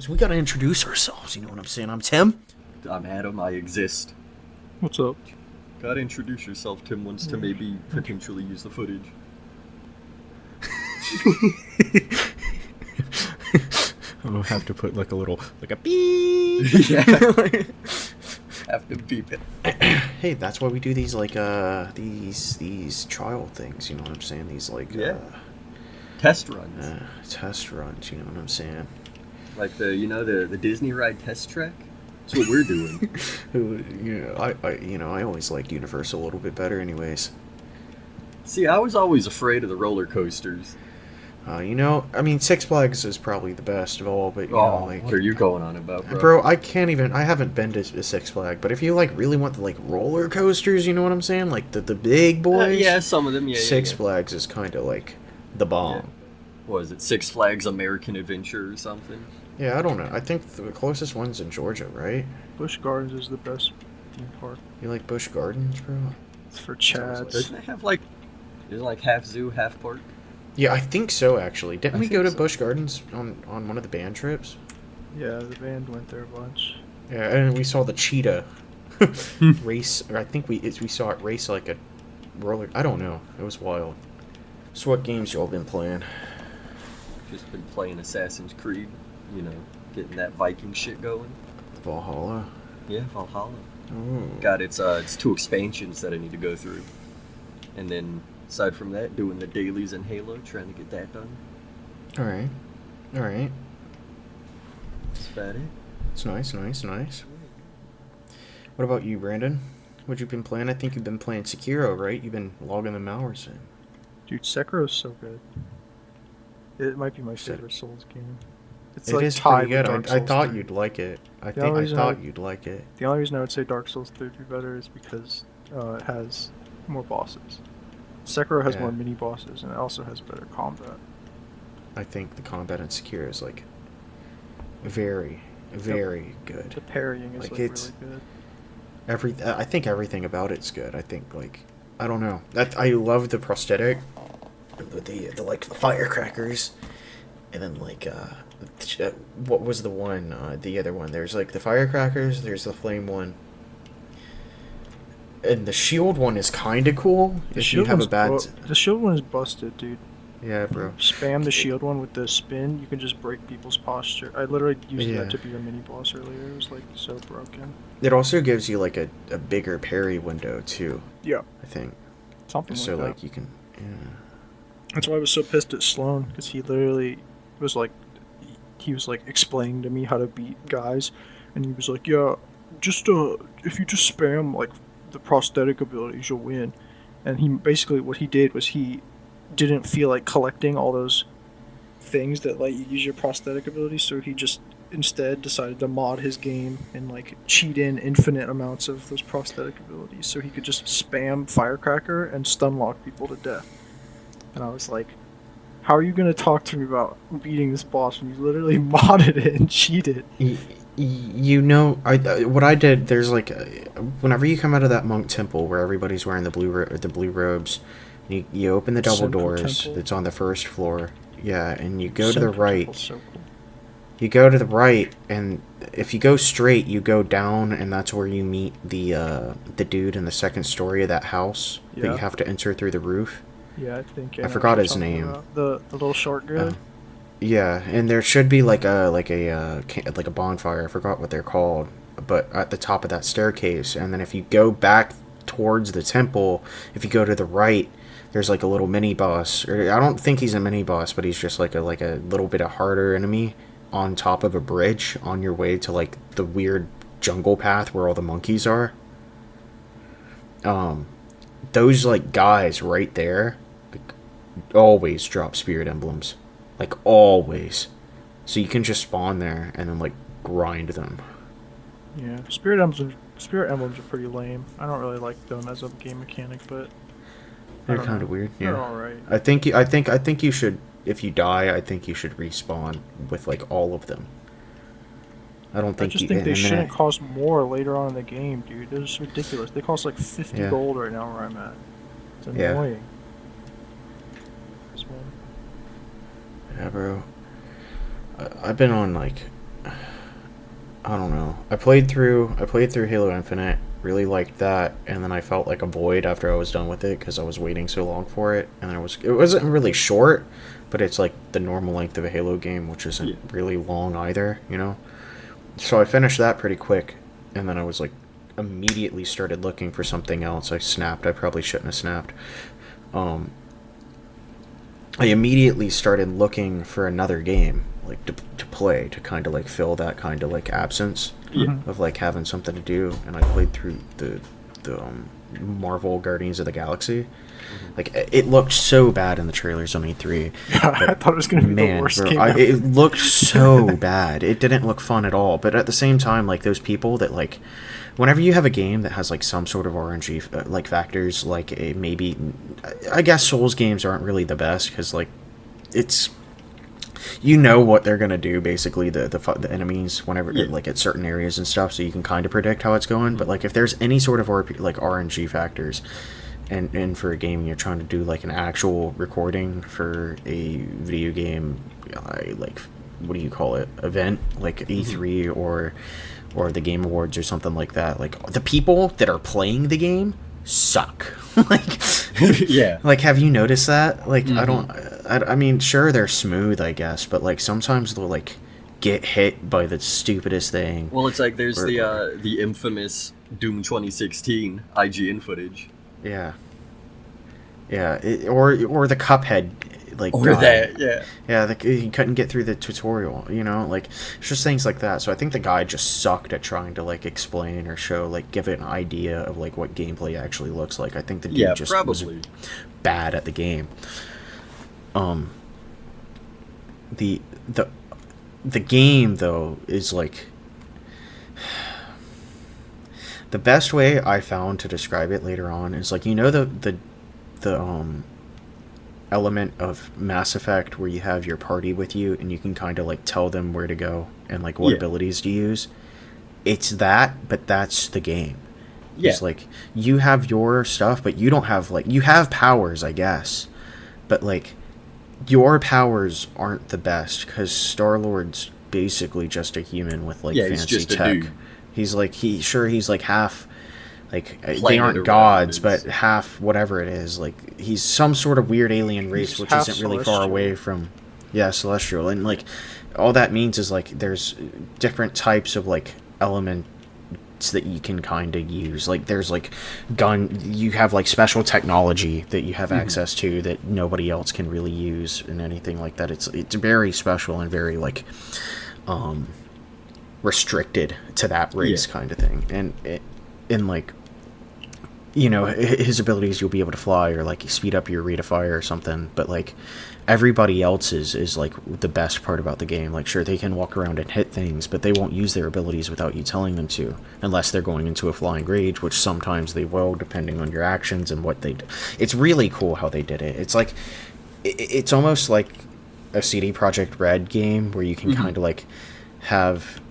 So we gotta introduce ourselves, you know what I'm saying? I'm Tim. I'm Adam, I exist. What's up? Gotta introduce yourself, Tim wants to maybe potentially use the footage. I'll have to put like a beep. Yeah. Have to beep it. Hey, that's why we do these these trial things, you know what I'm saying? These Test runs. Test runs, you know what I'm saying? Like the Disney ride test track? That's what we're doing. I always liked Universal a little bit better anyways. See, I was always afraid of the roller coasters. I mean, Six Flags is probably the best of all, but what are you going on about, bro? Bro, I haven't been to a Six Flag, but if you really want the roller coasters, you know what I'm saying? Like the big boys. Yeah, some of them, yeah. Six Flags is kind of like the bomb. Yeah. What is it, Six Flags American Adventure or something? Yeah, I don't know. I think the closest one's in Georgia, right? Busch Gardens is the best theme park. You like Busch Gardens, bro? It's for chads. Doesn't it have is it half zoo, half park? Yeah, I think so, actually. Didn't we go to so. Busch Gardens on one of the band trips? Yeah, the band went there a bunch. Yeah, and we saw the cheetah race. Or I think we saw it race like a roller. I don't know. It was wild. So what games y'all been playing? Just been playing Assassin's Creed, getting that Viking shit going. Valhalla. Yeah, Valhalla. Ooh. Got it's 2 expansions that I need to go through. And then aside from that, doing the dailies in Halo, trying to get that done. Alright. That's about it. It's nice. What about you, Brandon? What you been playing? I think you've been playing Sekiro, right? You've been logging them hours in. Dude, Sekiro's so good. It might be my favorite Souls game. It is pretty good. I thought you'd like it. I thought you'd like it. The only reason I would say Dark Souls 3 would be better is because it has more bosses. Sekiro has more mini bosses, and it also has better combat. I think the combat in Sekiro is very, very good. The parrying is really good. I think everything about it's good. I think I don't know. I love the prosthetic, the firecrackers, and then what was the one? The other one. There's the firecrackers. There's the flame one. And the shield one is kind of cool. The shield one is busted, dude. Yeah, bro. Spam the shield one with the spin. You can just break people's posture. I literally used that to be a mini boss earlier. It was so broken. It also gives you a bigger parry window too. Yeah. I think. Something so like that. You can. Yeah. That's why I was so pissed at Sloan, because he literally was explaining to me how to beat guys, and he was like, yeah, just if you just spam the prosthetic abilities, you'll win. And he basically, what he did was he didn't feel like collecting all those things that you use your prosthetic abilities, so he just instead decided to mod his game and cheat in infinite amounts of those prosthetic abilities, so he could just spam firecracker and stun lock people to death. And I was like, how are you going to talk to me about beating this boss when you literally modded it and cheated? What I did, there's whenever you come out of that monk temple where everybody's wearing the blue robes, you open the double doors that's on the first floor. Yeah, and you go to the right. So cool. You go to the right, and if you go straight, you go down, and that's where you meet the dude in the second story of that house that you have to enter through the roof. Yeah, I think I forgot his name. The little short guy. Yeah, and there should be a bonfire. I forgot what they're called, but at the top of that staircase. And then if you go back towards the temple, if you go to the right, there's a little mini boss. Or I don't think he's a mini boss, but he's just a little bit of harder enemy on top of a bridge on your way to the weird jungle path where all the monkeys are. Those guys right there always drop spirit emblems. Always. So you can just spawn there and then grind them. Yeah, spirit emblems are pretty lame. I don't really like them as a game mechanic, but they're kind of weird. Yeah, they're all right. I think you should. If you die, I think you should respawn with all of them. I don't think. I just think they shouldn't cost more later on in the game, dude. It's ridiculous. They cost 50 gold right now where I'm at. It's annoying. Yeah, bro. I've been on I don't know. I played through Halo Infinite, really liked that, and then I felt like a void after I was done with it because I was waiting so long for it, and it wasn't really short, but it's like the normal length of a Halo game, which isn't Yeah. really long either, you know. So I finished that pretty quick, and then I was like immediately started looking for something else. I snapped. I probably shouldn't have snapped. Um, I immediately started looking for another game like to play to kind of like fill that kind of like absence Yeah. Mhm. of like having something to do, and I played through the Marvel Guardians of the Galaxy. Like it looked so bad in the trailers on E3. Yeah, I thought it was gonna be the Man, worst bro, game ever. it looked so bad. It didn't look fun at all. But at the same time, like those people that like, whenever you have a game that has like some sort of RNG like factors, like maybe, I guess Souls games aren't really the best because like, it's you know what they're gonna do basically the enemies whenever Yeah. like at certain areas and stuff, so you can kind of predict how it's going. But like if there's any sort of like RNG factors and for a game you're trying to do like an actual recording for a video game, like what do you call it, event like E3 or the Game Awards or something like that, like the people that are playing the game suck. like Yeah. like have you noticed that? Like Mhm. I mean sure they're smooth I guess, but like sometimes they'll like get hit by the stupidest thing. Well, it's like there's Or- the infamous Doom 2016 IGN footage. Yeah. Yeah, or the Cuphead, like Or guy. that, yeah. Yeah, he couldn't get through the tutorial. You know, like it's just things like that. So I think the guy just sucked at trying to like explain or show, like, give an idea of like what gameplay actually looks like. I think the dude Yeah, just was probably. bad at the game. The the the game though is like the best way I found to describe it later on is like, you know, the element of Mass Effect where you have your party with you and you can kind of like tell them where to go and like what Yeah. abilities to use. It's that, but that's the game. Yeah. It's like you have your stuff, but you don't have like, you have powers, I guess, but like your powers aren't the best because Star-Lord's basically just a human with like Yeah, he's fancy just a tech. dude. He's like he's like half like they Planet or aren't whatever gods, it but is. half whatever it is. Like he's some sort of weird alien race, He's which half isn't really far celestial. away from, yeah, celestial. And like all that means is like there's different types of like elements that you can kind of use. Like there's like you have like special technology that you have access to that nobody else can really use and anything like that. It's very special and very like restricted to that race Yeah. kind of thing. And like, you know, his abilities, you'll be able to fly or like speed up your rate of fire or something, but like everybody else's is like the best part about the game. Like sure, they can walk around and hit things, but they won't use their abilities without you telling them to, unless they're going into a flying rage, which sometimes they will depending on your actions and what they do. It's really cool how they did it. It's like it's almost like a CD Projekt Red game where you can kind of like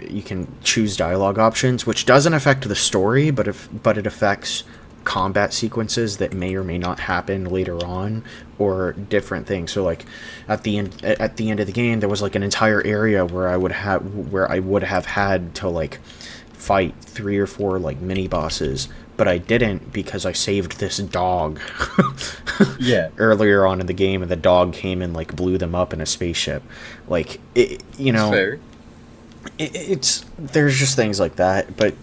you can choose dialogue options, which doesn't affect the story, but it affects combat sequences that may or may not happen later on, or different things. So like at the end of the game, there was like an entire area where I would have had to like fight 3 or 4 like mini bosses, but I didn't because I saved this dog Yeah. earlier on in the game, and the dog came and like blew them up in a spaceship. Like it, you know, Fair. it's there's just things like that, but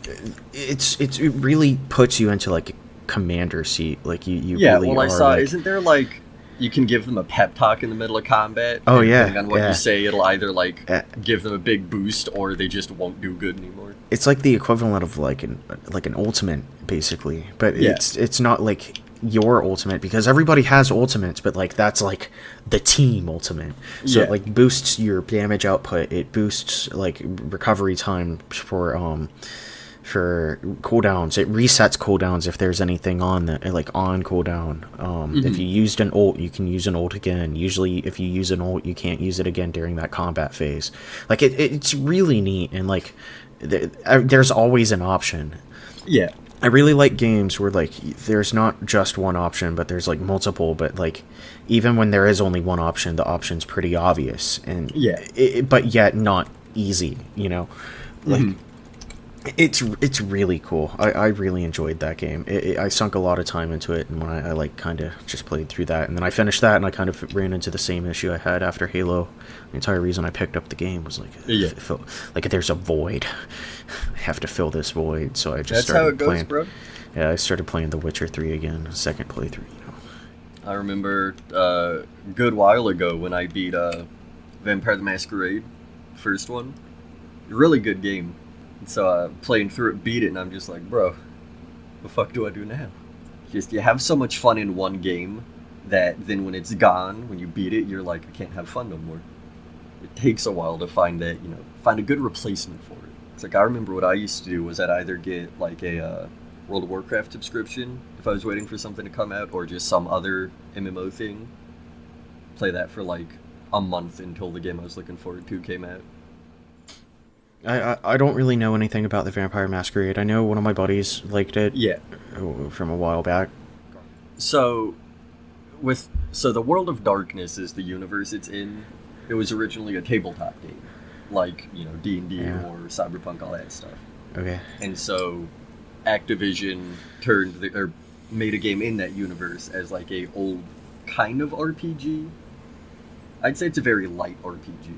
it really puts you into like commander seat. Like you Yeah, really well, I are saw, like, isn't there like, you can give them a pep talk in the middle of combat? Oh, and yeah, depending on what yeah. you say, it'll either like Uh, give them a big boost or they just won't do good anymore. it's like the equivalent of like an ultimate basically, but Yeah. it's not like your ultimate because everybody has ultimates, but like that's like the team ultimate. So Yeah. it like boosts your damage output, it boosts like recovery time for cooldowns, it resets cooldowns if there's anything on that like on cooldown. If you used an ult, you can use an ult again. Usually if you use an ult, you can't use it again during that combat phase. Like it's really neat, and like there's always an option. Yeah. I really like games where like there's not just one option, but there's like multiple. But like even when there is only one option, the option's pretty obvious, and Yeah. but yet not easy. You know, like It's really cool. I really enjoyed that game. I sunk a lot of time into it, and when I like kind of just played through that, and then I finished that, and I kind of ran into the same issue I had after Halo. The entire reason I picked up the game was like, Yeah, it felt like there's a void. I have to fill this void, so I just that's how it started goes, playing. bro. Yeah, I started playing The Witcher 3 again, second playthrough. You know. I remember a good while ago when I beat Vampire the Masquerade, first one. Really good game. So playing through it, beat it, and I'm just like, bro, the fuck do I do now? Just you have so much fun in one game that then when it's gone, when you beat it, you're like, I can't have fun no more. It takes a while to find that, find a good replacement for it. It's like I remember what I used to do was I'd either get like a World of Warcraft subscription if I was waiting for something to come out, or just some other MMO thing. Play that for like a month until the game I was looking forward to came out. I don't really know anything about the Vampire Masquerade. I know one of my buddies liked it Yeah. from a while back. So, so the World of Darkness is the universe it's in. It was originally a tabletop game, like D&D Yeah. or Cyberpunk, all that stuff. Okay. And so, Activision made a game in that universe as like a old kind of RPG. I'd say it's a very light RPG.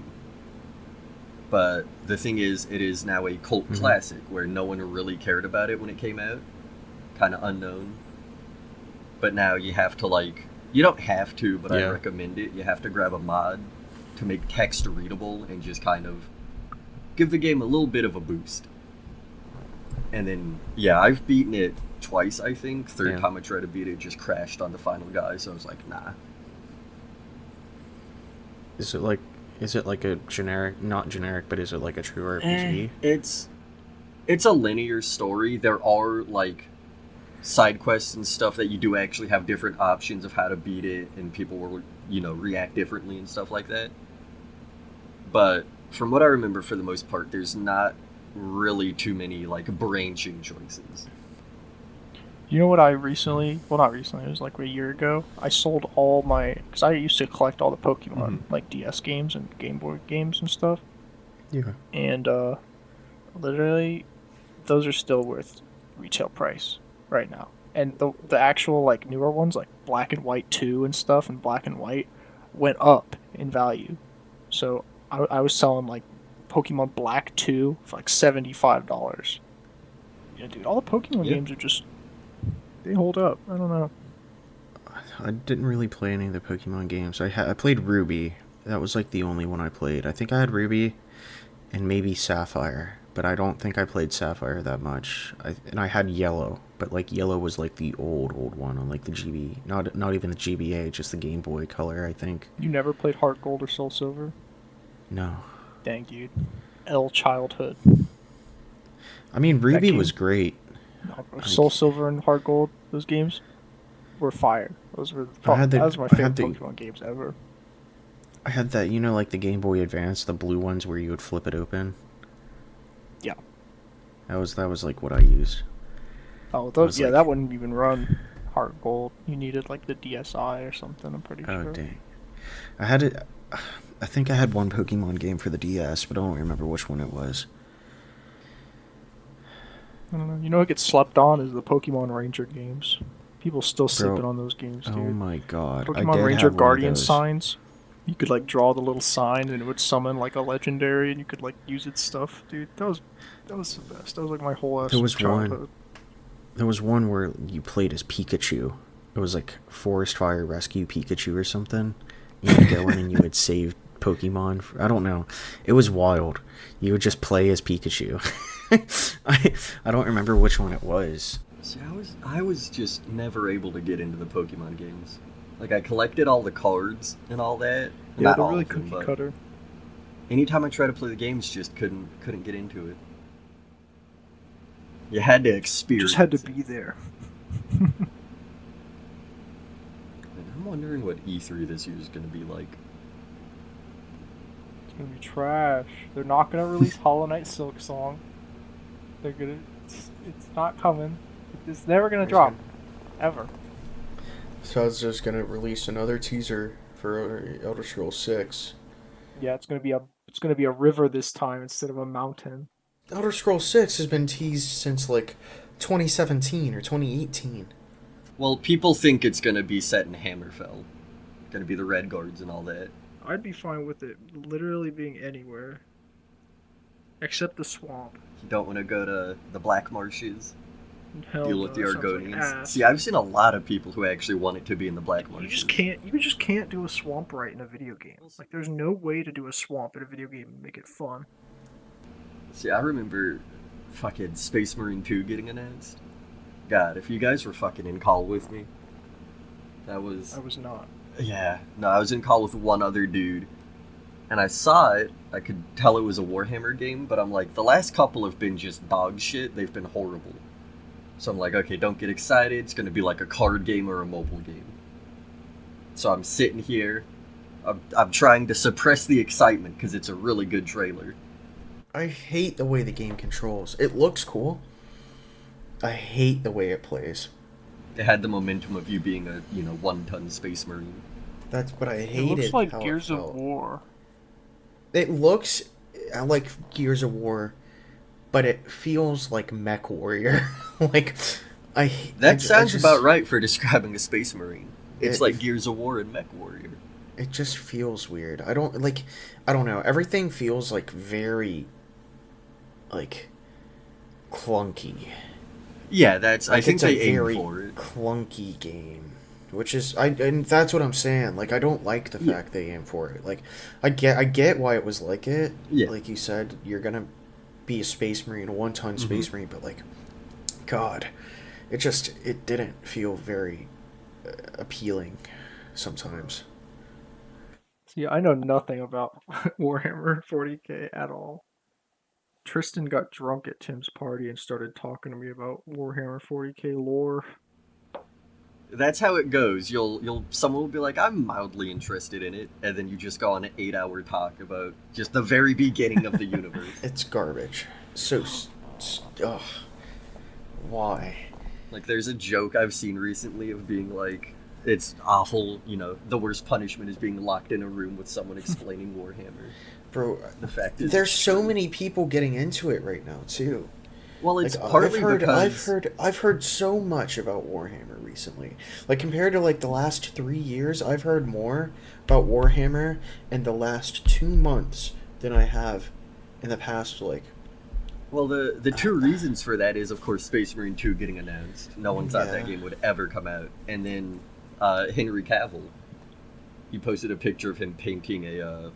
But the thing is, it is now a cult classic where no one really cared about it when it came out. Kind of unknown. But now you have to you don't have to, but I recommend it. You have to grab a mod to make text readable and just kind of give the game a little bit of a boost. And then, yeah, I've beaten it twice, I think. Third time I tried to beat it, just crashed on the final guy, so I was like, nah. Is it like a generic, not generic, but is it like a true RPG? It's a linear story. There are side quests and stuff that you do actually have different options of how to beat it, and people will react differently and stuff like that. But from what I remember, for the most part, there's not really too many branching choices. You know what I recently, well, not recently, it was like a year ago, I sold all my, because I used to collect all the Pokemon, like DS games and Game Boy games and stuff. Yeah. And literally, those are still worth retail price right now. And the actual newer ones, like Black and White 2 and stuff, and Black and White, went up in value. So I was selling Pokemon Black 2 for $75. Yeah, dude, all the Pokemon games are just, they hold up. I don't know. I didn't really play any of the Pokemon games. I played Ruby. That was the only one I played. I think I had Ruby and maybe Sapphire, but I don't think I played Sapphire that much. And I had Yellow, but Yellow was the old one on the GB, not even the GBA, just the Game Boy Color, I think. You never played Heart Gold or Soul Silver? No. Dang, dude. Childhood. I mean, Ruby was great. No, bro. Soul Silver and Heart Gold, those games were fire. Those were that was my favorite Pokemon games ever. I had that, the Game Boy Advance, the blue ones where you would flip it open. Yeah. That was what I used. Oh, those that wouldn't even run Heart Gold. You needed the DSi or something, I'm pretty sure. Oh, dang. I had it. I think I had one Pokemon game for the DS, but I don't remember which one it was. I don't know. You know what gets slept on is the Pokemon Ranger games. People still sleeping on those games, dude. Oh my god. Pokemon Ranger Guardian signs. You could draw the little sign and it would summon a legendary and you could use its stuff, dude. That was the best. That was my whole ass childhood. There was one where you played as Pikachu. It was Forest Fire Rescue Pikachu or something. You would go in and you would save Pokemon. I don't know. It was wild. You would just play as Pikachu. I don't remember which one it was. See, I was just never able to get into the Pokemon games. I collected all the cards and all that. Yeah, they're really cookie cutter. Anytime I tried to play the games, just couldn't get into it. You had to experience. Just had to be there. I'm wondering what E3 this year is going to be like. It's going to be trash. They're not going to release Hollow Knight Silk Song. They're gonna. It's not coming. It's never gonna drop, ever. So I was just gonna release another teaser for Elder Scrolls 6. Yeah, it's gonna be a river this time instead of a mountain. Elder Scrolls 6 has been teased since like 2017 or 2018. Well, people think it's gonna be set in Hammerfell, gonna be the Red Guards and all that. I'd be fine with it literally being anywhere except the swamp. You don't want to go to the Black Marshes, Hell deal no, with the that sounds like Argonians. ass. See, I've seen a lot of people who actually want it to be in the Black Marshes. You just can't do a swamp right in a video game. Like, there's no way to do a swamp in a video game and make it fun. See, I remember fucking Space Marine 2 getting announced. God, if you guys were fucking in call with me, that was... I was not. Yeah, no, I was in call with one other dude, and I saw it. I could tell it was a Warhammer game, but I'm like, the last couple have been just dog shit. They've been horrible. So I'm like, okay, don't get excited. It's gonna be like a card game or a mobile game. So I'm sitting here. I'm trying to suppress the excitement because it's a really good trailer. I hate the way the game controls. It looks cool. I hate the way it plays. It had the momentum of you being a, 1-ton Space Marine. That's what I It hated. looks like how Gears it of felt. War. It looks like Gears of War, but it feels like Mech Warrior. Like, That sounds just, about right for describing a Space Marine. It's It- like Gears of War and Mech Warrior. It just feels weird. I don't know. Everything feels like very, like, clunky. Yeah, I think it's a they aim very for it. clunky game, which is and that's what I'm saying. Like, I don't like the Yeah. fact they aim for it. Like, I get why it was like it. Yeah. Like you said, you're gonna be a Space Marine, a 1-ton Space Marine, but like, God, it didn't feel very appealing sometimes. See, I know nothing about Warhammer 40k at all. Tristan got drunk at Tim's party and started talking to me about Warhammer 40k lore. That's how it goes. Someone will be like, I'm mildly interested in it, and then you just go on an 8-hour talk about just the very beginning of the universe. It's garbage. So, ugh. Why? Like, there's a joke I've seen recently of being like, it's awful, the worst punishment is being locked in a room with someone explaining Warhammer. Bro, The fact is, there's so many people getting into it right now too. well, it's Like, partly because I've heard so much about Warhammer recently. Like, compared to like the last 3 years, I've heard more about Warhammer in the last 2 months than I have in the past like. Well, the two reasons for that is, of course, Space Marine 2 getting announced. No one thought Yeah. that game would ever come out. And then Henry Cavill, he posted a picture of him painting a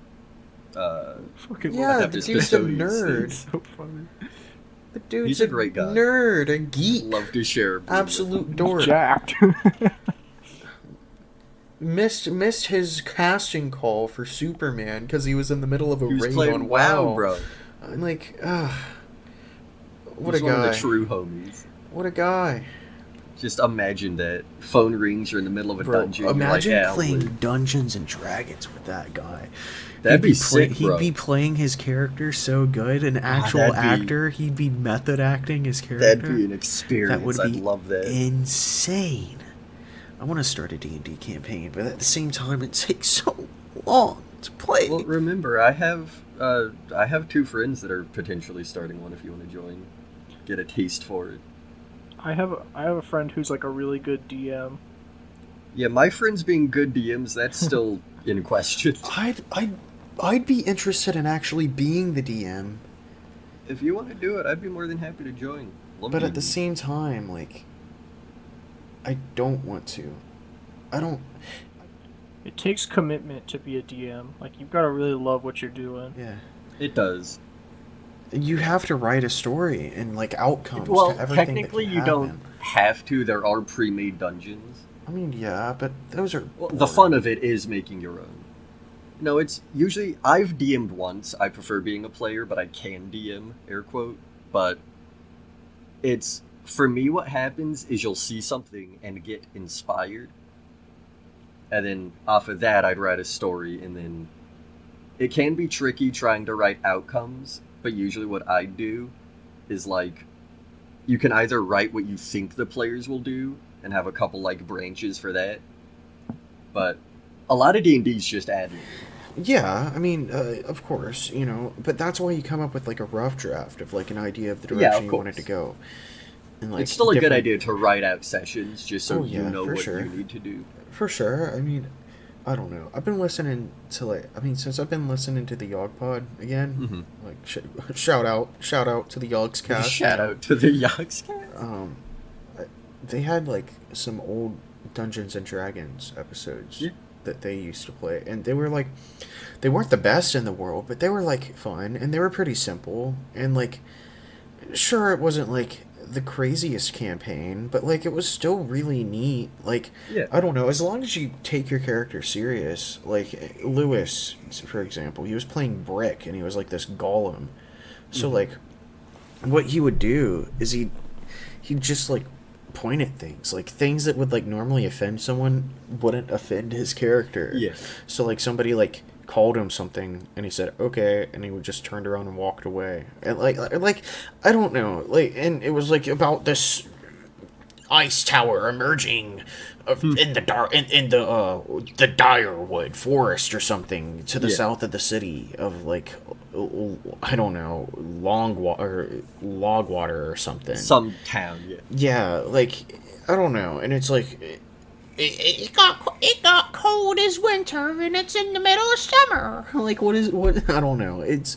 Fucking Yeah, have the this dude's a custodian nerd. It's so funny. The dude's He's a great guy. nerd, a geek, love to share. a brew with absolute dork. Jacked. Missed his casting call for Superman because he was in the middle of a He was raid playing on WoW, bro. I'm like, what He's a one of guy! the true homies. What a guy! Just imagine that phone rings, you're in the middle of a Bro, dungeon. imagine you're like, yeah, playing I'll live. Dungeons and Dragons with that guy. That'd be He'd sick, bro. He'd be playing his character so good, an actual that'd be- actor. He'd be method acting his character. That'd be an experience. That would I'd be love that. insane. I want to start a D&D campaign, but at the same time, it takes so long to play. Well, remember, I have 2 friends that are potentially starting one. If you want to join, get a taste for it. I have a friend who's like a really good DM. Yeah, my friends being good DMs, that's still in question. I'd be interested in actually being the DM, If you want to do it, I'd be more than happy to join. Love but at the D&D. same time, like, I don't want to. I don't. It takes commitment to be a DM. Like, you've got to really love what you're doing. Yeah. It does. You have to write a story and like outcomes Well, to everything technically, that can you happen. don't have to. There are pre-made dungeons. I mean, yeah, but those are. Well, the boring. fun of it is making your own. No, it's usually I've DM'd once. I prefer being a player, but I can DM, air quote. But it's for me. What happens is you'll see something and get inspired, and then off of that, I'd write a story, and then it can be tricky trying to write outcomes. But usually, what I do is like you can either write what you think the players will do and have a couple like branches for that, but a lot of D&D is just ad lib. Yeah, I mean, of course, you know, but that's why you come up with like a rough draft of like an idea of the Yeah, direction of you want it to course. go, and It's like still a good different. idea to write out sessions just so Oh you yeah, know for what you sure, need to do. for sure. I mean, I don't know. I've been listening to like, I mean, since I've been listening to the Yog Pod again, Hmm. like shout out to the Yogs cast. You Shout know, out to the Yogscast. um, they had like some old Dungeons and Dragons episodes Yeah. that they used to play, and they were like, they weren't the best in the world, but they were like fun, and they were pretty simple, and like, sure, it wasn't like the craziest campaign, but like it was still really neat. Like, Yeah. I don't know, as long as you take your character serious, like Lewis, for example, he was playing Brick, and he was like this golem. So Hmm. like, what he would do is he'd just like point at things, like things that would like normally offend someone wouldn't offend his character. Yeah. So like somebody like called him something and he said okay, and he would just turned around and walked away, and like I don't know, like, and it was like about this ice tower emerging in the dark in the Direwood forest or something to the Yeah. south of the city of like I don't know, log water or something. Some town, yeah. Yeah, like I don't know, and it's like it got cold as winter and it's in the middle of summer. Like what? I don't know. It's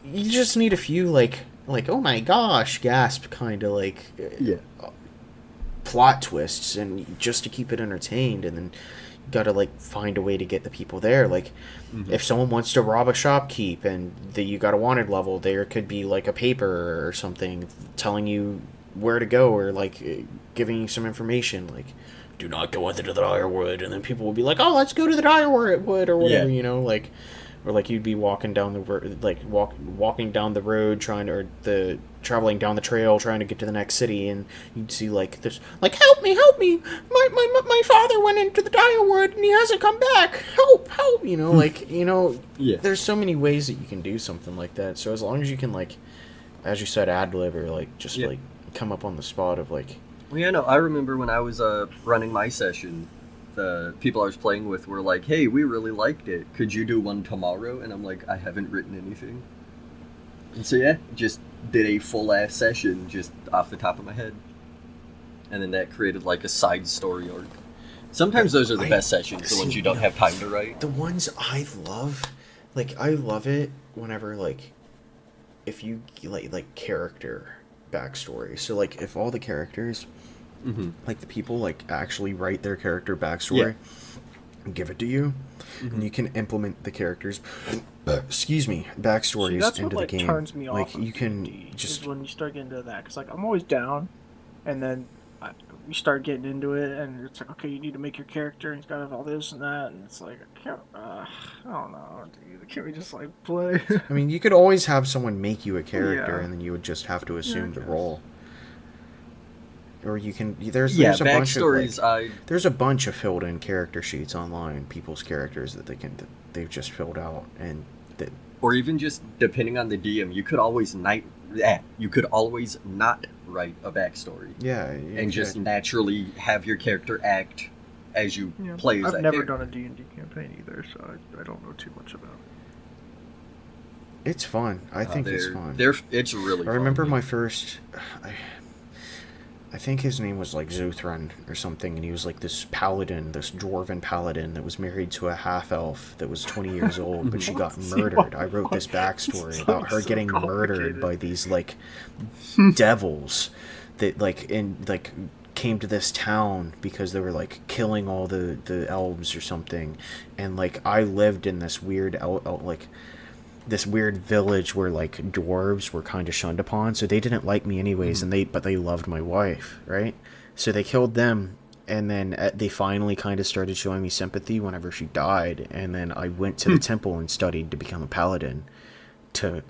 you just need a few like oh my gosh gasp kind of like Yeah. plot twists and just to keep it entertained, and then you gotta like find a way to get the people there. Like Hmm. if someone wants to rob a shopkeep and you got a wanted level, there could be like a paper or something telling you where to go, or like giving you some information like do not go into the Direwood, and then people will be like, oh, let's go to the Direwood or Yeah. whatever, you know, like, or like you'd be walking down the walking down the road trying to, or the traveling down the trail trying to get to the next city, and you'd see like this like help me, my father went into the Direwood and he hasn't come back, help, you know, like, you know, Yeah. there's so many ways that you can do something like that. So as long as you can like, as you said, ad lib or like just Yeah. like come up on the spot of like, Well, yeah, no, I remember when I was running my session, the people I was playing with were like, hey, we really liked it. Could you do one tomorrow? And I'm like, I haven't written anything. And so, yeah, just did a full ass session just off the top of my head. And then that created like a side story arc. Sometimes those are the best sessions, the ones you don't have time to write. the ones I love, like I love it whenever like if you like character backstory. So like if all the characters, Mm-hmm. like the people like actually write their character backstory and give it to you, Mm-hmm. and you can implement the characters excuse me, See, backstories that's into what the like game. turns me Like off. Of you can D&D, just is when you start getting into that, because like I'm always down, and then you start getting into it, and it's like, okay, you need to make your character, and he's got to have all this and that, and it's like, I can't, I don't know, dude. Can't we just like play? I mean, you could always have someone make you a character, Yeah. and then you would just have to Yeah, I assume the guess. role. Or you can Yeah, there's a bunch of backstories, like, there's a bunch of filled in character sheets online, people's characters that they've just filled out, and that or even just depending on the DM, you could always not write a backstory. yeah, And just naturally have your character act as you Yeah. play as I've that never character. done a D&D campaign either, so I don't know too much about it. it's fun. I think it's fun. It's really I fun. remember my first. I think his name was like Zuthran or something, and he was like this paladin, this dwarven paladin that was married to a half elf that was 20 years old, but she got murdered. I wrote this backstory about her so getting murdered complicated. by these like devils that like came to this town because they were like killing all the elves or something, and like I lived in this weird like this weird village where like dwarves were kind of shunned upon, so they didn't like me anyways, and they loved my wife, right? So they killed them, and then they finally kind of started showing me sympathy whenever she died, and then I went to the temple and studied to become a paladin, to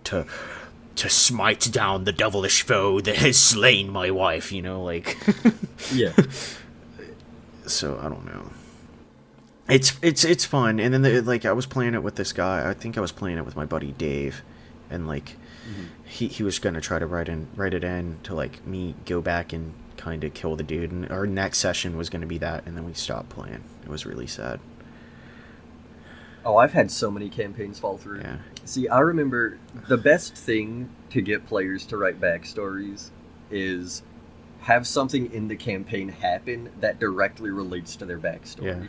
smite down the devilish foe that has slain my wife, you know, like. Yeah. So I don't know. It's fun, and then like I was playing it with this guy. I think I was playing it with my buddy Dave, and like he was gonna try to write it in to like me go back and kind of kill the dude, and our next session was gonna be that, and then we stopped playing. It was really sad. Oh, I've had so many campaigns fall through. Yeah. See, I remember the best thing to get players to write backstories is have something in the campaign happen that directly relates to their backstory. Yeah.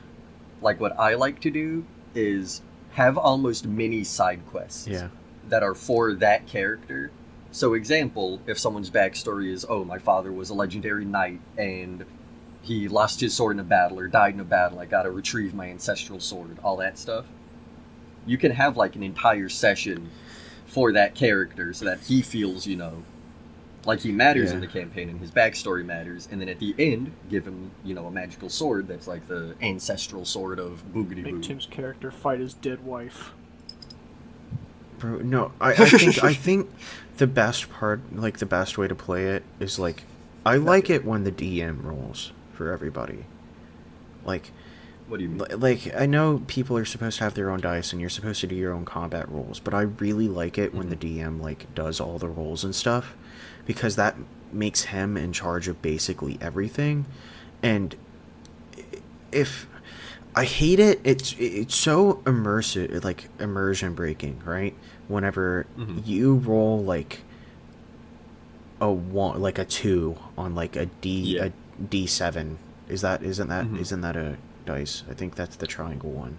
Like, what I like to do is have almost mini side quests Yeah. that are for that character. So, example, if someone's backstory is, oh, my father was a legendary knight and he lost his sword in a battle or died in a battle, I gotta retrieve my ancestral sword, all that stuff. You can have like an entire session for that character so that he feels, like he matters in the campaign and his backstory matters. And then at the end, give him, a magical sword that's like the ancestral sword of Boogity Boo. Make Tim's character fight his dead wife. Bro, no, I think the best part, like the best way to play it is like, I like it when the DM rolls for everybody. Like, what do you mean? Like, I know people are supposed to have their own dice and you're supposed to do your own combat rolls, but I really like it when the DM like does all the rolls and stuff, because that makes him in charge of basically everything. And if I hate it, it's so immersive, like immersion breaking, right? Whenever you roll like a 1, like a 2 on like a D7, isn't that a dice? I think that's the triangle one.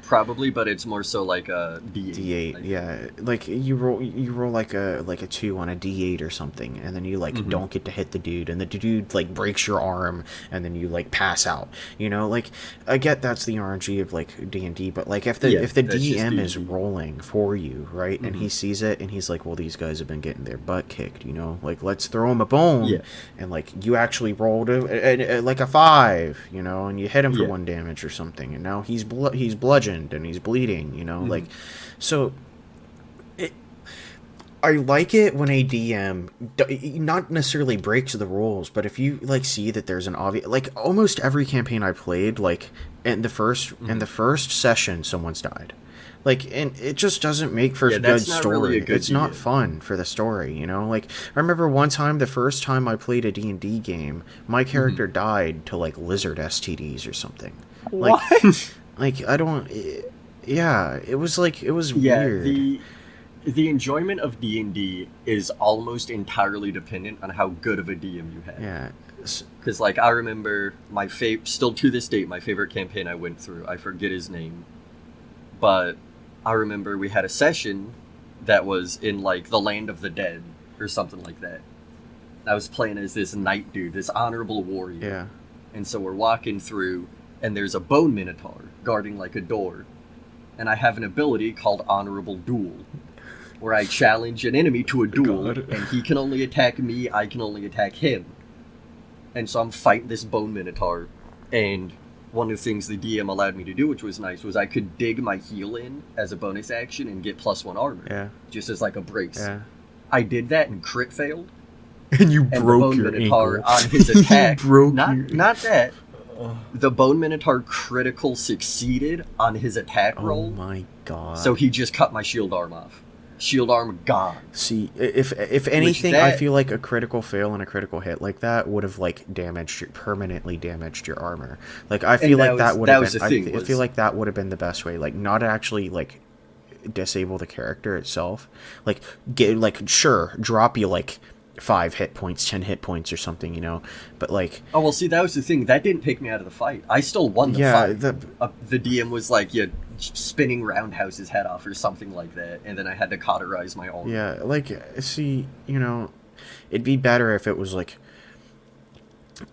Probably, but it's more so like a D8. D8, yeah. Like you roll like a 2 on a D8 or something, and then you like don't get to hit the dude, and the dude like breaks your arm, and then you like pass out. Like I get that's the RNG of like D&D, but like if the DM is rolling for you, right, and he sees it, and he's like, well, these guys have been getting their butt kicked, like let's throw him a bone, and like you actually rolled like a 5, and you hit him for 1 damage or something, and now he's bludgeoned and he's bleeding, like, so I like it when a DM not necessarily breaks the rules, but if you like see that there's an obvious, like almost every campaign I played, like in the first session someone's died, like, and it just doesn't make for a good story. Really a good it's not fun for the story, like I remember one time, the first time I played a D&D game, my character died to like lizard STDs or something. What? Like I don't. Yeah, it was weird. The enjoyment of D&D is almost entirely dependent on how good of a DM you have. Yeah. Because, like, I remember still to this date, my favorite campaign I went through, I forget his name, but I remember we had a session that was in, like, the Land of the Dead, or something like that. I was playing as this knight dude, this honorable warrior. Yeah. And so we're walking through, and there's a bone minotaur guarding, like, a door. And I have an ability called Honorable Duel, where I challenge an enemy to a duel, and he can only attack me, I can only attack him. And so I'm fighting this bone minotaur, and one of the things the DM allowed me to do, which was nice, was I could dig my heel in as a bonus action and get +1 armor. Yeah. Just as like a brace. Yeah. I did that and crit failed. And you and broke the your bone minotaur ankle. on his attack. Not that. Oh. The bone minotaur critical succeeded on his attack roll. Oh my god. So he just cut my shield arm off. Shield arm gone. See, if anything, I feel like a critical fail and a critical hit like that would have like permanently damaged your armor. Like I feel like that would have been. I feel like that would have been the best way. Like not actually like disable the character itself. Like drop you like 5 hit points, 10 hit points or something, but like... Oh, well, see, that was the thing. That didn't take me out of the fight. I still won the fight. The DM was like, spinning roundhouse his head off or something like that, and then I had to cauterize my arm. Yeah, like, see, it'd be better if it was like...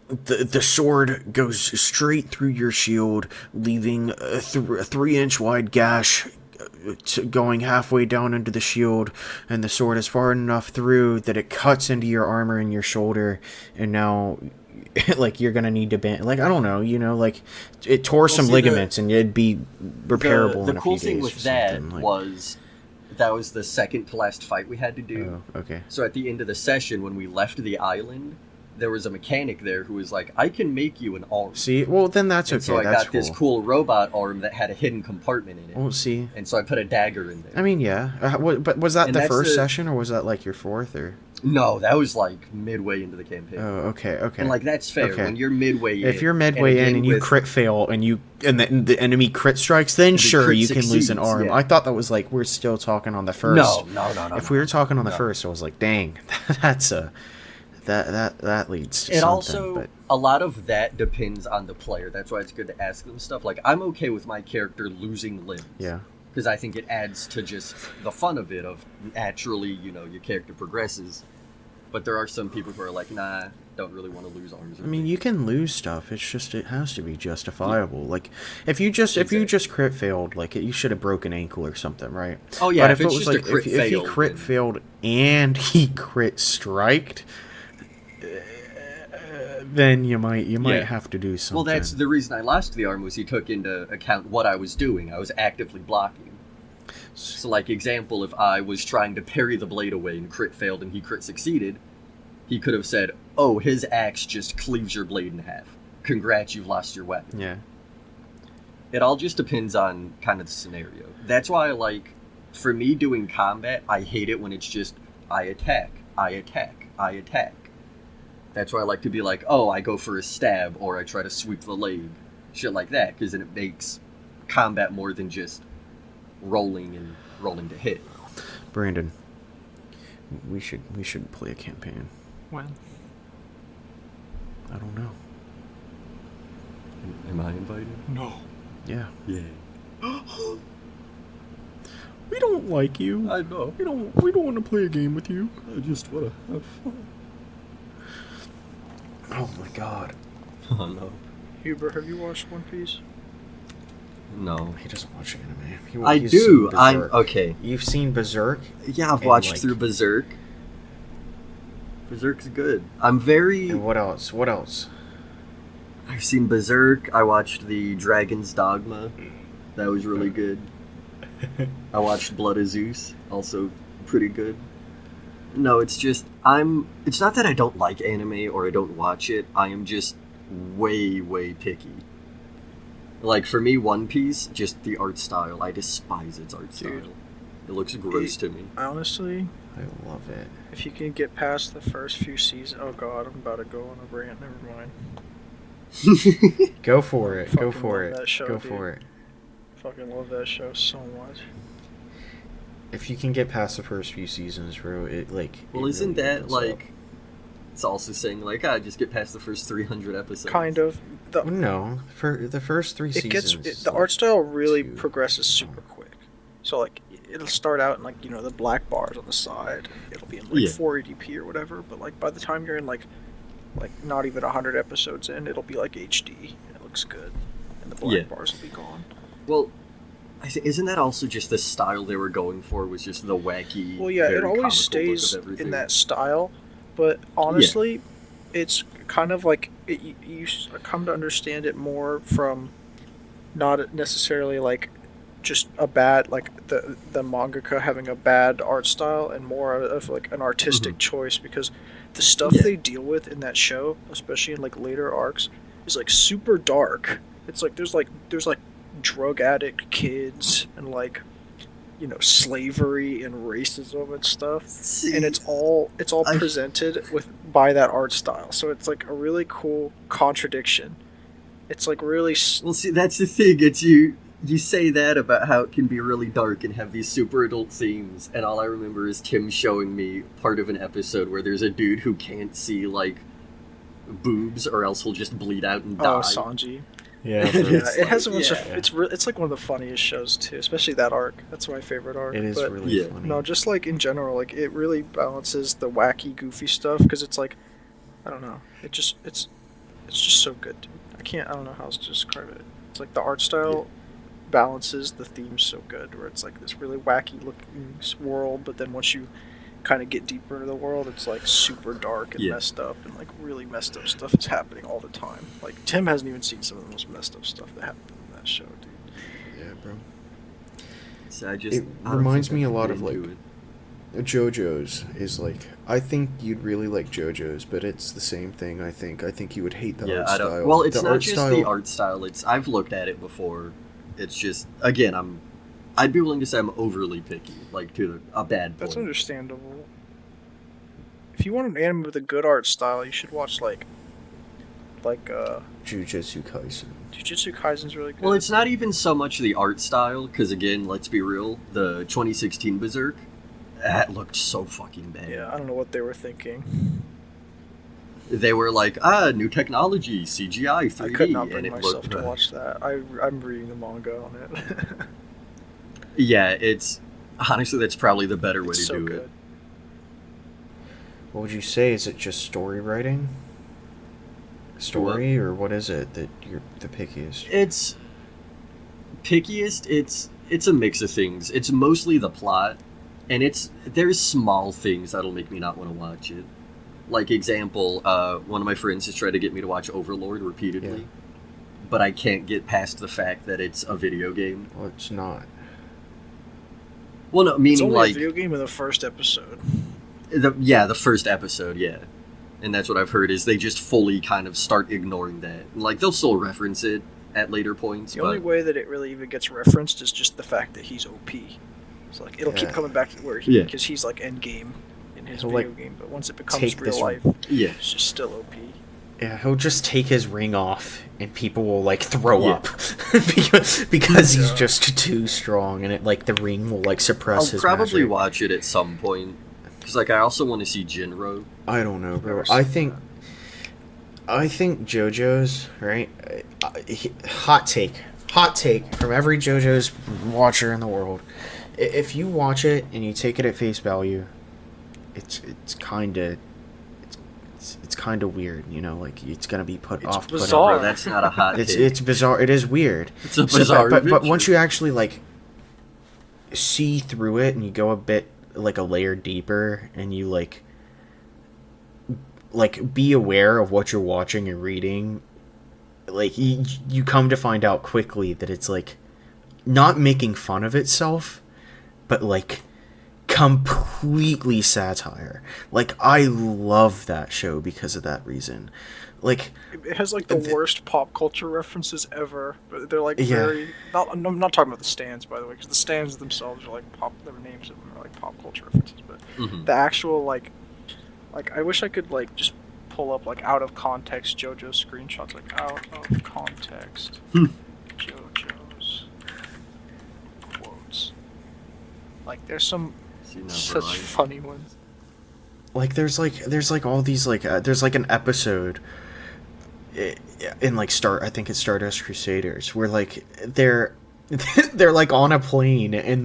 The sword goes straight through your shield, leaving a 3-inch wide gash going halfway down into the shield, and the sword is far enough through that it cuts into your armor and your shoulder, and now like you're gonna need to bend, like I don't know, like it tore some ligaments and it'd be repairable in a few days. The cool thing with that was the second to last fight we had to do. Oh, okay. So at the end of the session, when we left the island, there was a mechanic there who was like, I can make you an arm. See, well then that's And okay. so I That's got this cool robot arm that had a hidden compartment in it. Well, see, And so I put a dagger in there. I mean, yeah. But was that And the that's first the- session, or was that like your fourth, or? No, that was like midway into the campaign. Oh, okay. And like that's fair. Okay. When you're midway in. If you're midway in and you crit fail and the enemy crit strikes, then sure crit you can lose an succeeds, arm. yeah. I thought that was like we're still talking on the first. No. If we were talking on the No. first, I was like, dang, that's a that leads to It something. also, but a lot of that depends on the player. That's why it's good to ask them stuff. Like, I'm okay with my character losing limbs. yeah, Because I think it adds to just the fun of it, of naturally, your character progresses. But there are some people who are like, nah, don't really want to lose arms. Or I mean, things. you can lose stuff. It's just it has to be justifiable. Like if you just crit failed, like you should have broken ankle or something, right? Oh, yeah, But if if it it's was just a like crit if he fail, crit then- failed and he crit striked, then you might Yeah. have to do something. Well, that's the reason I lost the arm was he took into account what I was doing. I was actively blocking. So, like, example, if I was trying to parry the blade away and crit failed and he crit succeeded, he could have said, oh, his axe just cleaves your blade in half. Congrats, you've lost your weapon. Yeah. It all just depends on kind of the scenario. That's why, like, for me doing combat, I hate it when it's just, I attack, I attack, I attack. That's why I like to be like, oh, I go for a stab, or I try to sweep the leg. Shit like that, because then it makes combat more than just rolling to hit. Brandon, we should play a campaign. When? I don't know. Am I invited? No. Yeah. Yeah. We don't like you. I know. We don't want to play a game with you. I just want to have fun. Oh my god. Oh, no. Huber, have you watched One Piece? No. He doesn't watch anime. I He's do. seen I'm Berserk. okay. You've seen Berserk? Yeah, I've And, watched like- through Berserk. Berserk's good. I'm very... And what else? What else? I've seen Berserk. I watched the Dragon's Dogma. That was really good. I watched Blood of Zeus. Also pretty good. No, it's just... It's not that I don't like anime or I don't watch it. I am just way, way picky. Like, for me, One Piece, just the art style. I despise its art style. Dude. It looks gross to me. Honestly, I love it. if you can get past the first few seasons... Oh god, I'm about to go on a rant. Never mind. Go for it. Go Fucking for love it. that show, Go dude. for it. Fucking love that show so much. If you can get past the first few seasons, bro, it like. Well, it isn't really that, opens like... up. It's also saying, like, just get past the first 300 episodes. Kind of. No, for the first three It gets seasons. the art style really two. progresses super quick. So like it'll start out in like the black bars on the side. It'll be in like Yeah. 480p or whatever. But like by the time you're in like not even 100 episodes in, it'll be like HD. And it looks good, and the black Yeah. bars will be gone. Well, isn't that also just the style they were going for? Was just the wacky. Well, yeah, very it comical always look stays of everything? in that style. But honestly, it's kind of like you come to understand it more from not necessarily like just a bad like the mangaka having a bad art style and more of like an artistic choice, because the stuff Yeah. they deal with in that show, especially in like later arcs, is like super dark. It's like there's like drug addict kids and like slavery and racism and stuff, and it's all presented by that art style. So it's like a really cool contradiction. It's like really Well, see, that's the thing. It's you say that about how it can be really dark and have these super adult themes, and all I remember is Tim showing me part of an episode where there's a dude who can't see like boobs or else he'll just bleed out and die. Sanji. Yeah, Yeah, It's it has a like- bunch yeah. of it's like one of the funniest shows too, especially that arc. That's my favorite arc. it is but really Yeah. funny. no, just like in general, like it really balances the wacky, goofy stuff, because it's like I don't know, it's just so good, dude. I don't know how else to describe it. It's like the art style balances the themes so good, where it's like this really wacky looking world, but then once you kind of get deeper into the world, it's like super dark and Yeah. messed up, and like really messed up stuff is happening all the time. Like Tim hasn't even seen some of the most messed up stuff that happened in that show, dude. Yeah, bro. So It reminds me a lot of, like, JoJo's is like, I think you'd really like JoJo's, but it's the same thing. I think you would hate the Yeah, art I don't. style. Well, it's The not art just style, the art style. It's I've looked at it before. It's just again, I'd be willing to say I'm overly picky, like to a bad That's point. understandable. If you want an anime with a good art style, you should watch like Jujutsu Kaisen. Jujutsu Kaisen's really good. Well, it's not even so much the art style, because again, let's be real, the 2016 Berserk, that looked so fucking bad. Yeah, I don't know what they were thinking. They were like, new technology, CGI, 3D, I could not and bring it myself looked. to watch that. I'm reading the manga on it. Yeah, it's honestly that's probably the better way It's to so do good. it. What would you say? Is it just story writing? Story, or what is it that you're the pickiest? It's pickiest. It's a mix of things. It's mostly the plot, and there's small things that'll make me not want to watch it. Like example, one of my friends has tried to get me to watch Overlord repeatedly, Yeah. but I can't get past the fact that it's a video game. Well, it's not. Well, no, It's meaning only like a video game in the first episode. the first episode, yeah. And that's what I've heard is they just fully kind of start ignoring that. Like they'll still reference it at later points, The but only way that it really even gets referenced is just the fact that he's OP. It's like it'll keep Yeah. coming back to where Yeah. because he's like end game in his He'll, video like, game, but once it becomes take real this- life, yeah. it's just still OP. Yeah, he'll just take his ring off, and people will like throw Yeah. up because he's Yeah. just too strong, and it like the ring will like suppress I'll his probably magic. watch it at some point because like I also want to see Jinro. I don't know, bro. Never I seen think JoJo's right. Hot take from every JoJo's watcher in the world. If you watch it and you take it at face value, it's kind of it's kind of weird, you know. Like it's gonna be put It's off. bizarre. Bro, that's not a hot It's take. it's bizarre. It is weird. It's a So, bizarre but adventure. once you actually like see through it and you go a bit like a layer deeper and you like be aware of what you're watching and reading, like you come to find out quickly that it's like not making fun of itself, but like completely satire. Like I love that show because of that reason. Like It has like the The- worst pop culture references ever, but they're like Yeah. very. Not, I'm not talking about the stands, by the way, because the stands themselves are like pop. Their names of them are like pop culture references, but Mhm. the actual like I wish I could like just pull up like out of context JoJo screenshots, like out of context JoJo's quotes. Like there's some See, never such mind. funny ones. there's all these like there's like an episode in like I think it's Stardust Crusaders where like they're they're like on a plane and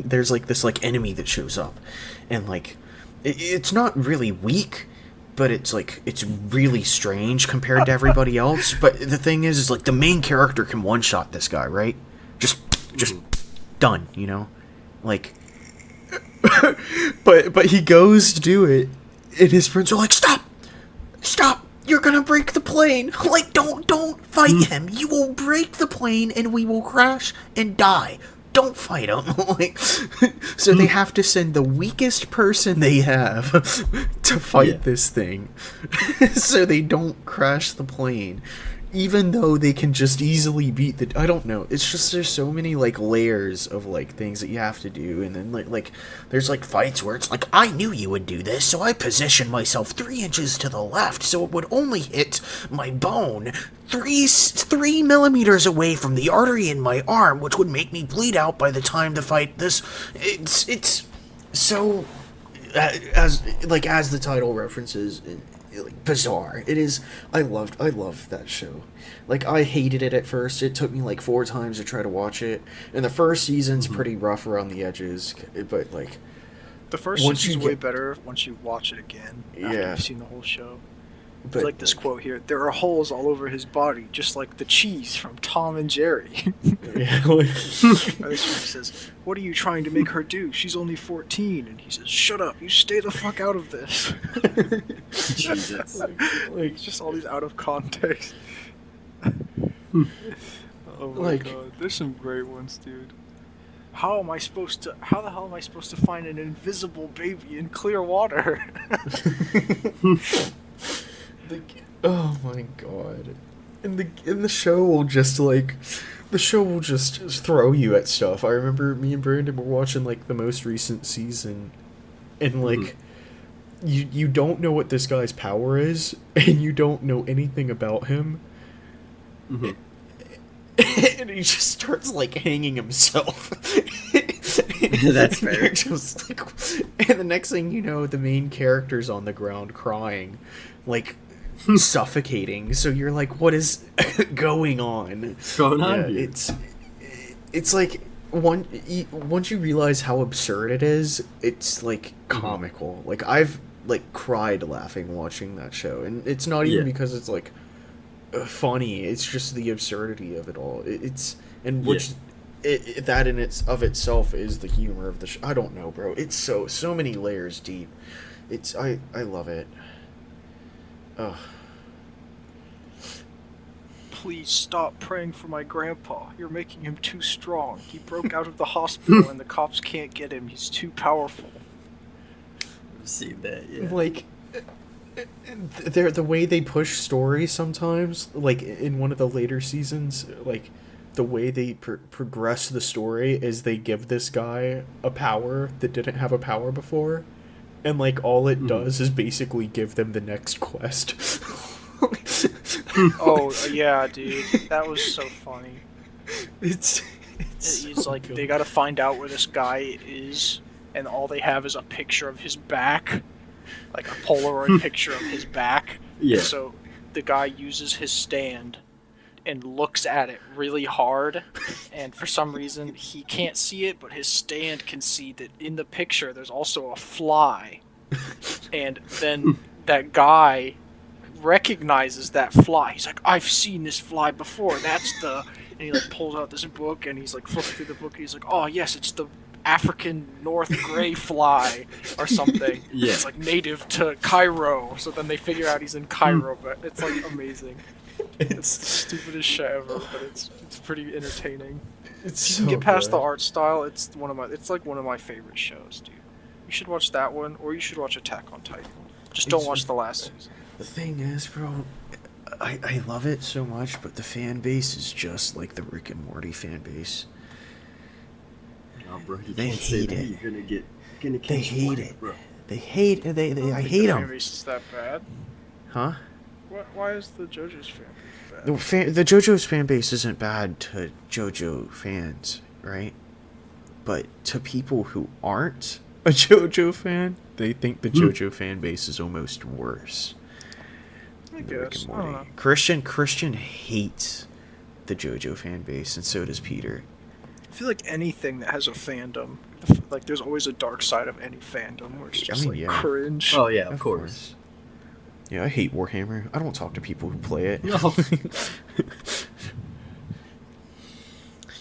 there's like this like enemy that shows up and like it's not really weak, but it's like it's really strange compared to everybody else. But the thing is like the main character can one shot this guy, right? Just done, you know, like. but he goes to do it, and his friends are like, "Stop! You're gonna break the plane! Like, don't fight him! You will break the plane, and we will crash and die. Don't fight him!" Like, so they have to send the weakest person they have to fight Yeah. this thing, so they don't crash the plane. Even though they can just easily beat the, I don't know. It's just there's so many like layers of like things that you have to do, and then like there's like fights where it's like I knew you would do this, so I positioned myself 3 inches to the left, so it would only hit my bone 3 millimeters away from the artery in my arm, which would make me bleed out by the time to fight this. It's so as the title references. Like bizarre. It is. I loved that show. Like I hated it at first. It took me like 4 times to try to watch it. And the first season's pretty rough around the edges, but like The first Once season's you way get- better once you watch it again after Yeah. you've seen the whole show. but There's like this quote here: "There are holes all over his body, just like the cheese from Tom and Jerry." Yeah, like, This one says, "What are you trying to make her do? She's only 14." And he says, "Shut up! You stay the fuck out of this." Jesus. It's just all these out of context. Oh my Like- god, there's some great ones, dude. How the hell am I supposed to find an invisible baby in clear water? Oh my god. And the show will just like the show will just throw you at stuff. I remember me and Brandon were watching like the most recent season and like you don't know what this guy's power is and you don't know anything about him. Mhm. And he just starts like hanging himself. That's fair. You're just like, and the next thing you know, the main character's on the ground crying, like suffocating. So you're like, what is going on? What's going on here? It's like once you realize how absurd it is, it's like comical. Like I've like cried laughing watching that show, and it's not even because it's like funny. It's just the absurdity of it all. It's and which that in itself is the humor of the show. I don't know, bro. It's so many layers deep. I love it. Ugh. Please stop praying for my grandpa. You're making him too strong. He broke out of the hospital and the cops can't get him. He's too powerful. I've seen that, yeah. Like the way they push story sometimes, like in one of the later seasons, like the way they progress the story is they give this guy a power that didn't have a power before, and like all it does is basically give them the next quest. Oh, yeah, dude. That was so funny. It's It's so like good. they gotta find out where this guy is, and all they have is a picture of his back. Like a Polaroid picture of his back. Yeah. So the guy uses his stand and looks at it really hard, and for some reason he can't see it, but his stand can see that in the picture there's also a fly. And then that guy recognizes that fly. He's like, I've seen this fly before. That's the... And he like pulls out this book and he's like flipping through the book and he's like, oh yes, it's the African North Gray fly or something. Yeah. It's like native to Cairo. So then they figure out he's in Cairo, but it's like amazing. It's the stupidest shit ever, but it's pretty entertaining. It's If you can get past the good. art style, it's like one of my favorite shows, dude. You should watch that one, or you should watch Attack on Titan. Just don't It's- watch the last season. The thing is, bro, I love it so much, but the fan base is just like the Rick and Morty fan base. Oh, bro, you They can't say hate that. it. You're gonna They catch hate fire, it. bro. They hate it. I don't hate think the fan them. base is that bad. Huh? Why is the JoJo's fan base bad? The JoJo's fan base isn't bad to JoJo fans, right? But to people who aren't a JoJo fan, they think the JoJo fan base is almost worse. I than Rick guess. and I don't Morty. know. Christian hates the JoJo fan base, and so does Peter. I feel like anything that has a fandom, like there's always a dark side of any fandom where it's just like cringe. Oh yeah, of course. Yeah, I hate Warhammer. I don't talk to people who play it. No.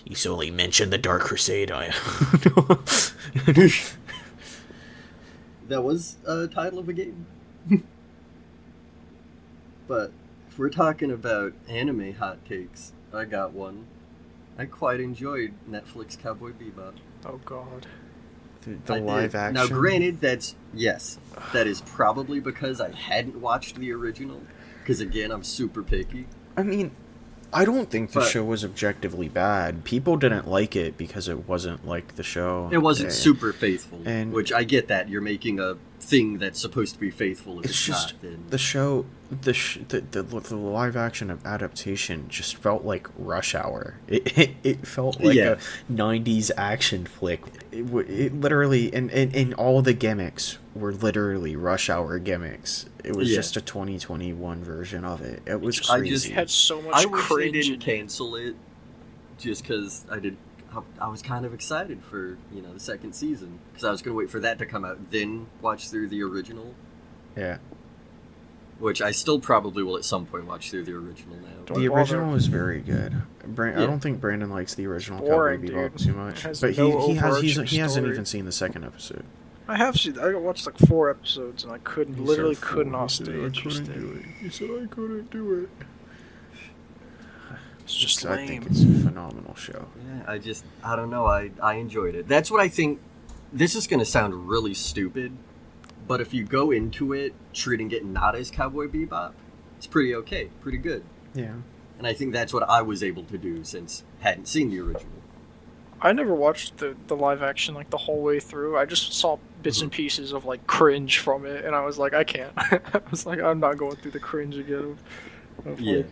You solely mentioned the Dark Crusade. That was a title of a game. But if we're talking about anime hot takes, I got one. I quite enjoyed Netflix Cowboy Bebop. Oh god. The I live did. action. Now, granted, that is probably because I hadn't watched the original. Because again, I'm super picky. I mean, I don't think the But- show was objectively bad. People didn't like it because it wasn't like the show. It wasn't super faithful, and- which I get that you're making a thing that's supposed to be faithful. If It's it's just not, then the show, the live action adaptation just felt like Rush Hour. It felt like Yeah. a '90s action flick. It literally and all the gimmicks were literally Rush Hour gimmicks. It was Yeah. just a 2021 version of it. It was I crazy. just It had so much I wish they cringe. didn't cancel it, just because I was kind of excited for the second season because I was gonna wait for that to come out, then watch through the original, Yeah, which I still probably will at some point watch through the original now. Don't the bother. original was very good. I Yeah. don't think Brandon likes the original Boring, Cowboy Bebop dude. too much, It has but no he overarching hasn't story. even seen the second episode. I have seen. I watched like 4 episodes and I could not stay interested. He said I couldn't do it. It's just I think lame. it's a phenomenal show. Yeah, I don't know. I enjoyed it. That's what I think. This is going to sound really stupid, but if you go into it treating it not as Cowboy Bebop, it's pretty okay, pretty good. Yeah. And I think that's what I was able to do since hadn't seen the original. I never watched the live action like the whole way through. I just saw bits and pieces of like cringe from it, and I was like, I can't. I was like, I'm not going through the cringe again. Yeah. Like,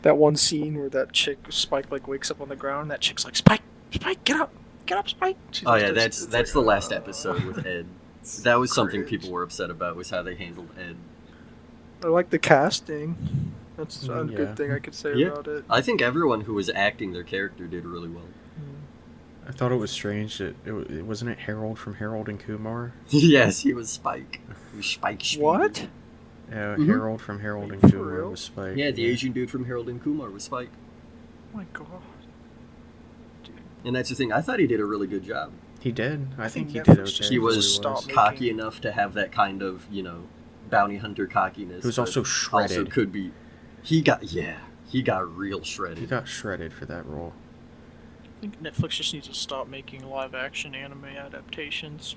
that one scene where that chick Spike like wakes up on the ground. And that chick's like, Spike, get up, Spike. She's Oh like, yeah, it's that's like, the last episode with Ed. That was something cringe. people were upset about, was how they handled Ed. I like the casting. That's a Yeah. good thing I could say Yeah. about it. I think everyone who was acting their character did really well. I thought it was strange that it wasn't it Harold from Harold and Kumar. Yes, he was Spike. He was Spike Spiegel. What? Harold from Harold and For Kumar real? was Spike. Yeah, the Asian dude from Harold and Kumar was Spike. Oh my god. And that's the thing. I thought he did a really good job. He did. I think think he Netflix did okay. just He for what was Stop. cocky enough to have that kind of, bounty hunter cockiness. He was but also shredded. Also could be. He got real shredded. He got shredded for that role. I think Netflix just needs to stop making live action anime adaptations.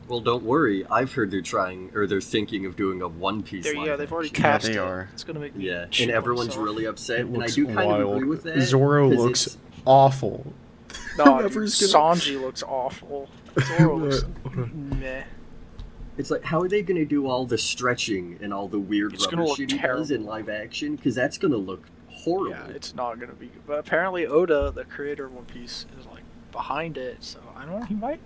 Well, don't worry. I've heard they're thinking of doing a One Piece. They've already action. cast they it. are. It's gonna make me Yeah, shit and everyone's myself. really upset, It and I looks do kind of wild. agree with that. Zoro 'cause looks it's- awful. No, dude, Whoever's gonna- Sanji looks awful. Zoro looks meh. It's like, how are they going to do all the stretching and all the weird It's gonna rubber look shit he does in terrible. live action? Because that's going to look horrible. Yeah, it's not gonna be good. But apparently Oda, the creator of One Piece, is like behind it. So I don't know. He might.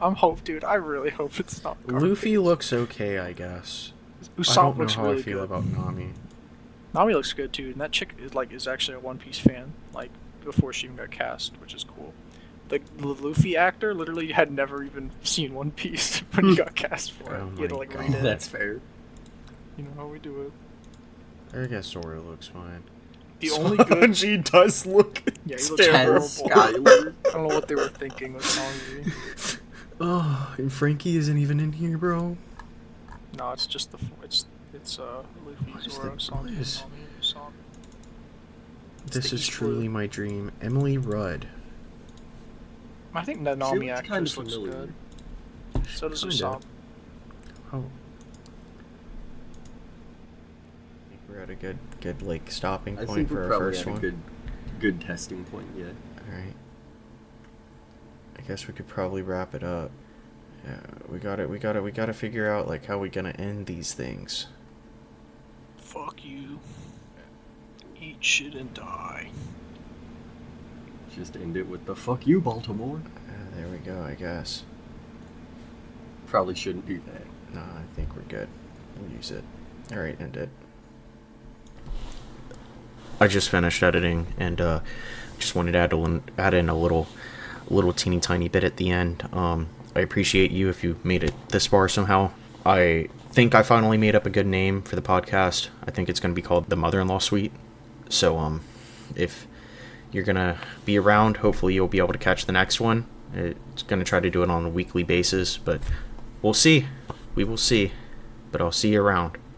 I'm hope, dude. I really hope it's not. garbage. Luffy looks okay, I guess. I Usopp don't know looks how really I feel good. about Nami. Nami looks good too, and that chick is actually a One Piece fan. Like before she even got cast, which is cool. The Luffy actor literally had never even seen One Piece when he got cast for it. Oh He had to my like God. read it. That's fair. You know how we do it. I guess Zoro looks fine. The only good. Sanji does look Yeah, he looks terrible. Taz, horrible. Skylar. I don't know what they were thinking with Sanji. Oh, and Frankie isn't even in here, bro. No, it's just it's Luffy, What is Zoro, the Sanji, bliss? Nami, Usopp. It's This the is East truly Blue. my dream. Emily Rudd. I think the Nami looks kinda actress looks familiar. good. So does Kinda. Usopp. Oh. I think we're at a good like stopping I point think for we're our probably first at a one. good testing point, yeah. Alright. I guess we could probably wrap it up. Yeah, we gotta figure out like how we gonna end these things. Fuck you. Eat shit and die. Just end it with the fuck you, Baltimore. There we go, I guess. Probably shouldn't do that. No, I think we're good. We'll use it. Alright, end it. I just finished editing and just wanted to add in a little teeny tiny bit at the end. I appreciate you if you made it this far somehow. I think I finally made up a good name for the podcast. I think it's going to be called The Mother-in-Law Suite. So if you're going to be around, hopefully you'll be able to catch the next one. It's going to try to do it on a weekly basis, but we'll see. We will see. But I'll see you around.